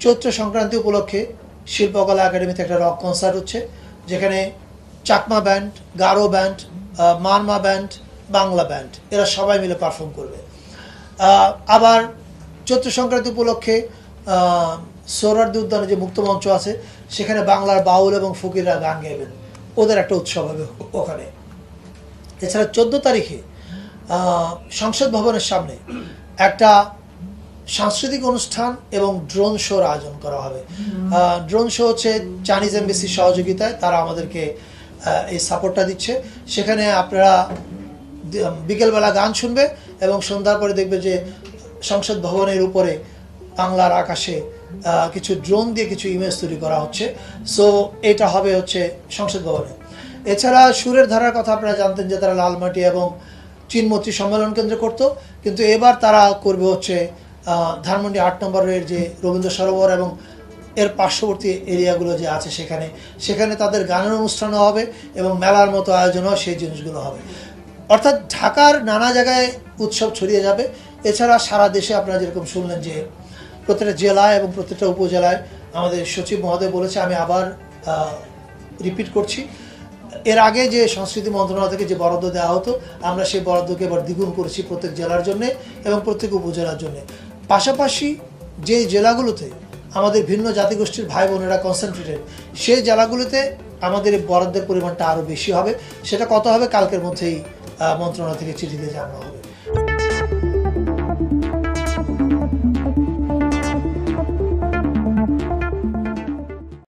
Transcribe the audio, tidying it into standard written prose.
চৈত্র সংক্রান্তি উপলক্ষে শিল্পকলা একাডেমিতে একটা রক কনসার্ট হচ্ছে, যেখানে Chakma band, Garo band, Marma band, Bangla band এরা সবাই মিলে পারফর্ম করবে। আবার চৈত্র সংক্রান্তি উপলক্ষে সোহরাওয়ার্দী উদ্যানে যে মুক্ত মঞ্চ আছে সেখানে বাংলার বাউল এবং ফকিররা গান গাইবেন, ওদের একটা উৎসব হবে ওখানে। এছাড়া 14 তারিখে সংসদ ভবনের সামনে একটা সাংস্কৃতিক অনুষ্ঠান এবং ড্রোন শোর আয়োজন করা হবে। ড্রোন শো হচ্ছে চাইনিজ এমবেসির সহযোগিতায়, তারা আমাদেরকে এই সাপোর্টটা দিচ্ছে। সেখানে আপনারা বিকেলবেলা গান শুনবে এবং সন্ধ্যার পরে দেখবে যে সংসদ ভবনের উপরে বাংলার আকাশে কিছু ড্রোন দিয়ে কিছু ইমেজ তৈরি করা হচ্ছে। সো এটা হবে হচ্ছে সংসদ ভবনে। এছাড়া সুরের ধারার কথা আপনারা জানতেন যে তারা লালমাটি এবং চিনমতি সম্মেলন কেন্দ্র করত, কিন্তু এবার তারা করবে হচ্ছে ধানমন্ডি 8 নম্বরের যে রবীন্দ্র সরোবর এবং এর পার্শ্ববর্তী এরিয়াগুলো যে আছে সেখানে তাদের গানের অনুষ্ঠানও হবে এবং মেলার মতো আয়োজনও সেই জিনিসগুলো হবে। অর্থাৎ ঢাকার নানা জায়গায় উৎসব ছড়িয়ে যাবে। এছাড়া সারা দেশে আপনারা যেরকম শুনলেন যে প্রত্যেকটা জেলায় এবং প্রত্যেকটা উপজেলায় আমাদের সচিব মহোদয় বলেছে, আমি আবার রিপিট করছি, এর আগে যে সংস্কৃতি মন্ত্রণালয় থেকে যে বরাদ্দ দেওয়া হতো আমরা সেই বরাদ্দকে এবার দ্বিগুণ করেছি প্রত্যেক জেলার জন্য এবং প্রত্যেক উপজেলার জন্য। পাশাপাশি যে জেলাগুলোতে আমাদের ভিন্ন জাতিগোষ্ঠীর ভাই বোনেরা কনসেন্ট্রেটেড, সেই জেলাগুলোতে আমাদের বরাদ্দের পরিমাণটা আরও বেশি হবে। সেটা কত হবে কালকের মধ্যেই মন্ত্রণালয় থেকে চিঠি দিয়ে জানানো হবে।